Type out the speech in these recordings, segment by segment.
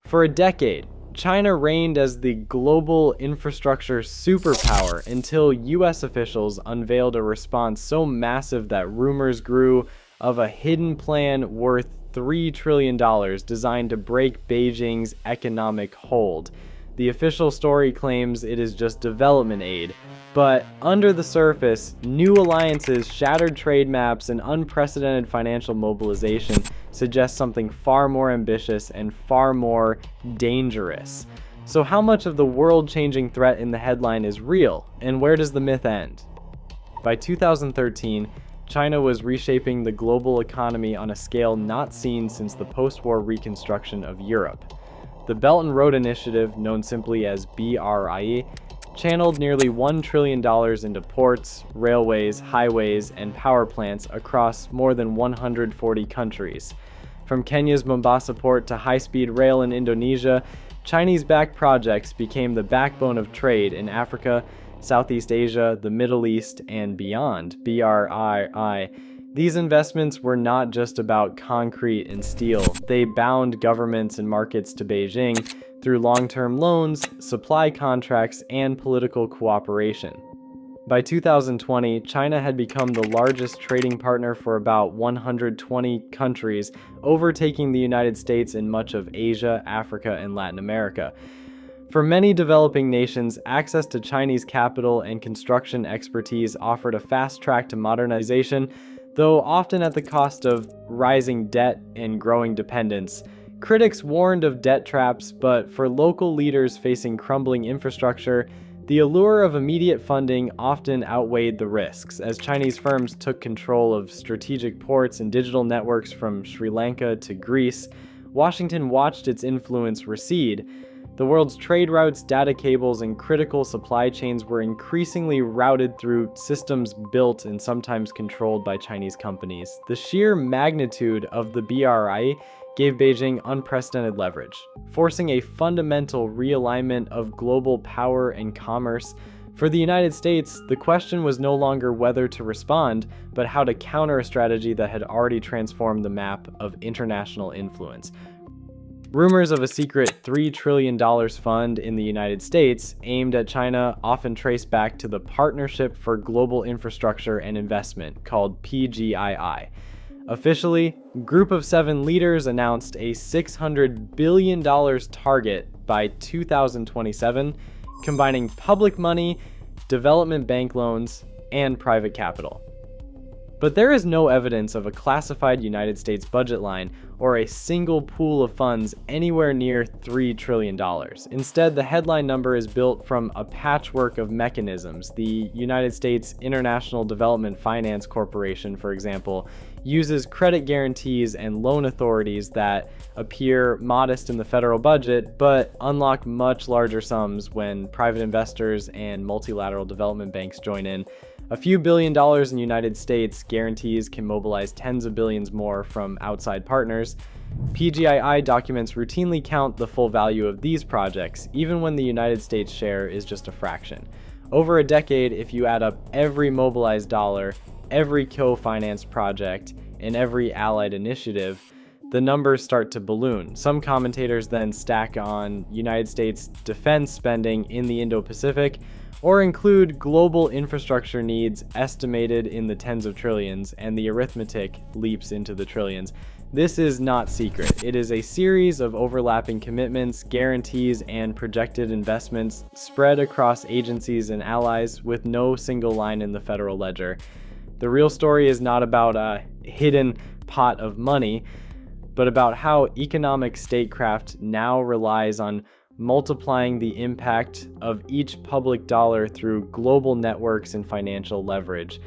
For a decade, China reigned as the global infrastructure superpower until US officials unveiled a response so massive that rumors grew of a hidden plan worth $3 trillion designed to break Beijing's economic hold. The official story claims it is just development aid, but under the surface, new alliances, shattered trade maps, and unprecedented financial mobilization suggest something far more ambitious and far more dangerous. So how much of the world-changing threat in the headline is real, and where does the myth end? By 2013, China was reshaping the global economy on a scale not seen since the post-war reconstruction of Europe. The Belt and Road Initiative, known simply as BRI, channeled nearly $1 trillion into ports, railways, highways, and power plants across more than 140 countries. From Kenya's Mombasa port to high-speed rail in Indonesia, Chinese-backed projects became the backbone of trade in Africa, Southeast Asia, the Middle East, and beyond. BRI. These investments were not just about concrete and steel. They bound governments and markets to Beijing through long-term loans, supply contracts, and political cooperation. By 2020, China had become the largest trading partner for about 120 countries, overtaking the United States in much of Asia, Africa, and Latin America. For many developing nations, access to Chinese capital and construction expertise offered a fast track to modernization, though often at the cost of rising debt and growing dependence. Critics warned of debt traps, but for local leaders facing crumbling infrastructure, the allure of immediate funding often outweighed the risks, as Chinese firms took control of strategic ports and digital networks from Sri Lanka to Greece. Washington watched its influence recede. The world's trade routes, data cables, and critical supply chains were increasingly routed through systems built and sometimes controlled by Chinese companies. The sheer magnitude of the BRI gave Beijing unprecedented leverage, forcing a fundamental realignment of global power and commerce. For the United States, the question was no longer whether to respond, but how to counter a strategy that had already transformed the map of international influence. Rumors of a secret $3 trillion fund in the United States aimed at China often trace back to the Partnership for Global Infrastructure and Investment, called PGII. Officially, Group of 7 leaders announced a $600 billion target by 2027, combining public money, development bank loans, and private capital. But there is no evidence of a classified United States budget line or a single pool of funds anywhere near $3 trillion. Instead, the headline number is built from a patchwork of mechanisms. The United States International Development Finance Corporation, for example, uses credit guarantees and loan authorities that appear modest in the federal budget, but unlock much larger sums when private investors and multilateral development banks join in. A few $billion in United States guarantees can mobilize tens of billions more from outside partners. PGII documents routinely count the full value of these projects, even when the United States share is just a fraction. Over a decade, if you add up every mobilized dollar, every co-financed project, and every allied initiative, the numbers start to balloon. Some commentators then stack on United States defense spending in the Indo-Pacific, or include global infrastructure needs estimated in the tens of trillions, and the arithmetic leaps into the trillions. This is not secret. It is a series of overlapping commitments, guarantees, and projected investments spread across agencies and allies with no single line in the federal ledger. The real story is not about a hidden pot of money, but about how economic statecraft now relies on multiplying the impact of each public dollar through global networks and financial leverage.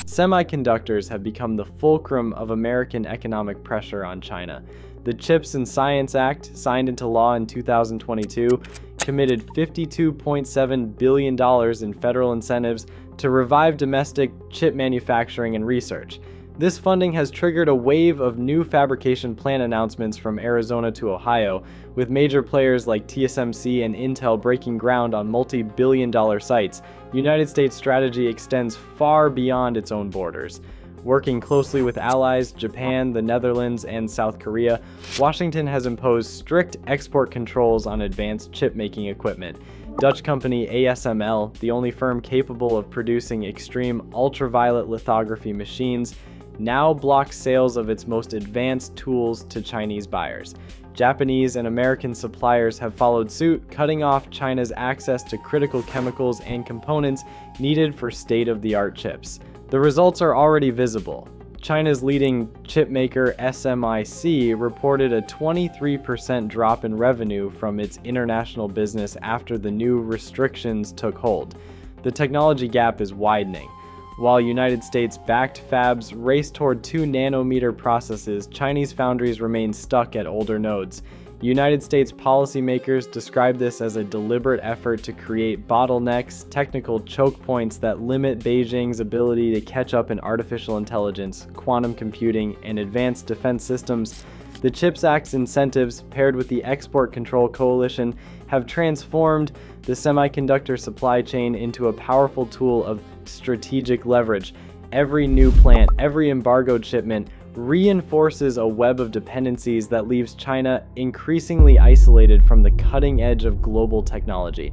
Semiconductors have become the fulcrum of American economic pressure on China. The CHIPS and Science Act, signed into law in 2022, committed $52.7 billion in federal incentives to revive domestic chip manufacturing and research. This funding has triggered a wave of new fabrication plant announcements from Arizona to Ohio, with major players like TSMC and Intel breaking ground on multi-billion-dollar sites. United States strategy extends far beyond its own borders. Working closely with allies, Japan, the Netherlands, and South Korea, Washington has imposed strict export controls on advanced chip-making equipment. Dutch company ASML, the only firm capable of producing extreme ultraviolet lithography machines, now blocks sales of its most advanced tools to Chinese buyers. Japanese and American suppliers have followed suit, cutting off China's access to critical chemicals and components needed for state-of-the-art chips. The results are already visible. China's leading chipmaker SMIC reported a 23% drop in revenue from its international business after the new restrictions took hold. The technology gap is widening. While United States-backed fabs race toward 2-nanometer processes, Chinese foundries remain stuck at older nodes. United States policymakers describe this as a deliberate effort to create bottlenecks, technical choke points that limit Beijing's ability to catch up in artificial intelligence, quantum computing, and advanced defense systems. The CHIPS Act's incentives, paired with the Export Control Coalition, have transformed the semiconductor supply chain into a powerful tool of strategic leverage. Every new plant, every embargoed shipment, reinforces a web of dependencies that leaves China increasingly isolated from the cutting edge of global technology.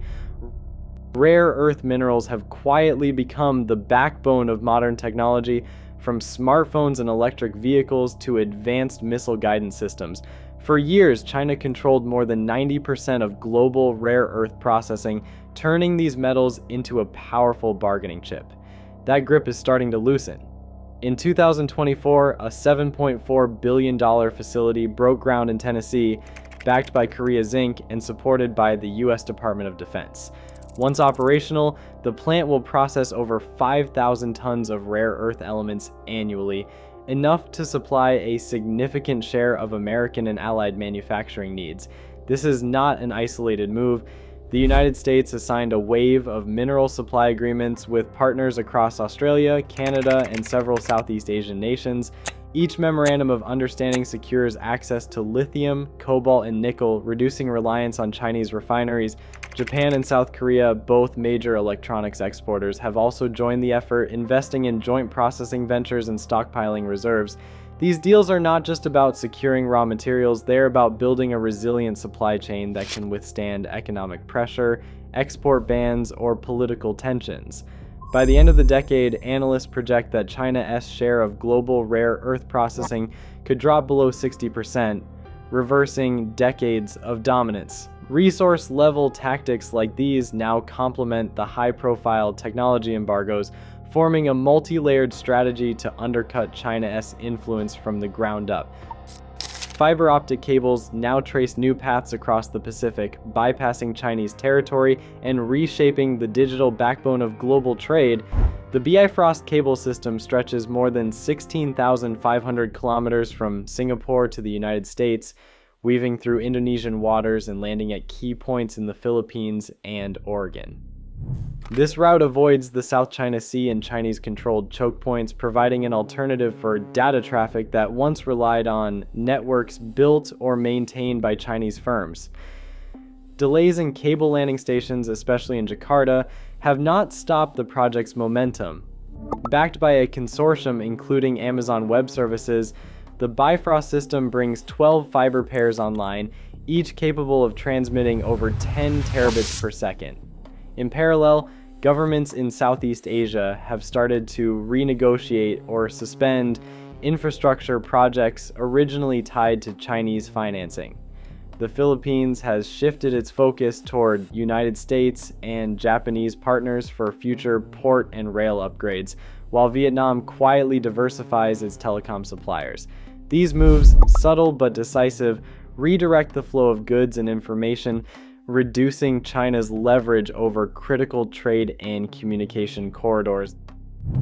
Rare earth minerals have quietly become the backbone of modern technology, from smartphones and electric vehicles to advanced missile guidance systems. For years, China controlled more than 90% of global rare earth processing, turning these metals into a powerful bargaining chip. That grip is starting to loosen. In 2024, a $7.4 billion facility broke ground in Tennessee, backed by Korea Zinc and supported by the U.S. Department of Defense. Once operational, the plant will process over 5,000 tons of rare earth elements annually, enough to supply a significant share of American and allied manufacturing needs. This is not an isolated move. The United States has signed a wave of mineral supply agreements with partners across Australia, Canada, and several Southeast Asian nations. Each memorandum of understanding secures access to lithium, cobalt, and nickel, reducing reliance on Chinese refineries. Japan and South Korea, both major electronics exporters, have also joined the effort, investing in joint processing ventures and stockpiling reserves. These deals are not just about securing raw materials, they're about building a resilient supply chain that can withstand economic pressure, export bans, or political tensions. By the end of the decade, analysts project that China's share of global rare earth processing could drop below 60%, reversing decades of dominance. Resource-level tactics like these now complement the high-profile technology embargoes, forming a multi-layered strategy to undercut China's influence from the ground up. Fiber optic cables now trace new paths across the Pacific, bypassing Chinese territory and reshaping the digital backbone of global trade. The Bifrost cable system stretches more than 16,500 kilometers from Singapore to the United States, weaving through Indonesian waters and landing at key points in the Philippines and Oregon. This route avoids the South China Sea and Chinese-controlled choke points, providing an alternative for data traffic that once relied on networks built or maintained by Chinese firms. Delays in cable landing stations, especially in Jakarta, have not stopped the project's momentum. Backed by a consortium including Amazon Web Services, the Bifrost system brings 12 fiber pairs online, each capable of transmitting over 10 terabits per second. In parallel, governments in Southeast Asia have started to renegotiate or suspend infrastructure projects originally tied to Chinese financing. The Philippines has shifted its focus toward United States and Japanese partners for future port and rail upgrades, while Vietnam quietly diversifies its telecom suppliers. These moves, subtle but decisive, redirect the flow of goods and information, reducing China's leverage over critical trade and communication corridors.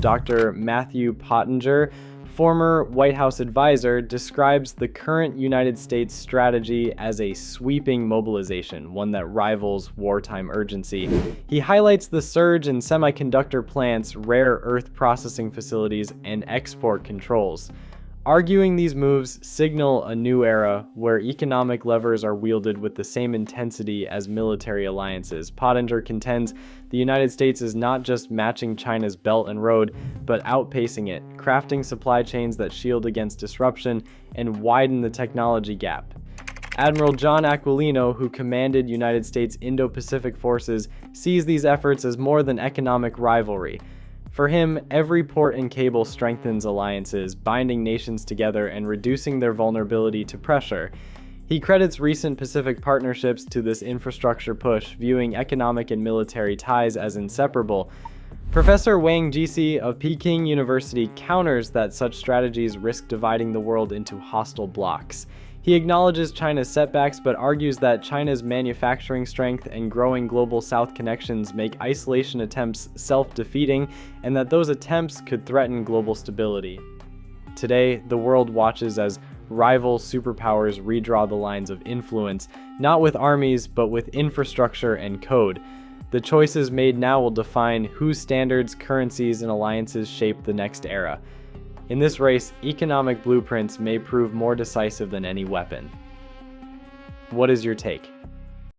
Dr. Matthew Pottinger, former White House advisor, describes the current United States strategy as a sweeping mobilization, one that rivals wartime urgency. He highlights the surge in semiconductor plants, rare earth processing facilities, and export controls. arguing these moves signal a new era where economic levers are wielded with the same intensity as military alliances. Pottinger contends the United States is not just matching China's Belt and Road, but outpacing it, crafting supply chains that shield against disruption and widen the technology gap. Admiral John Aquilino, who commanded United States Indo-Pacific forces, sees these efforts as more than economic rivalry. For him, every port and cable strengthens alliances, binding nations together and reducing their vulnerability to pressure. He credits recent Pacific partnerships to this infrastructure push, viewing economic and military ties as inseparable. Professor Wang Jisi of Peking University counters that such strategies risk dividing the world into hostile blocs. He acknowledges China's setbacks but argues that China's manufacturing strength and growing global South connections make isolation attempts self-defeating, and that those attempts could threaten global stability. Today, the world watches as rival superpowers redraw the lines of influence, not with armies, but with infrastructure and code. The choices made now will define whose standards, currencies, and alliances shape the next era. In this race, economic blueprints may prove more decisive than any weapon. What is your take?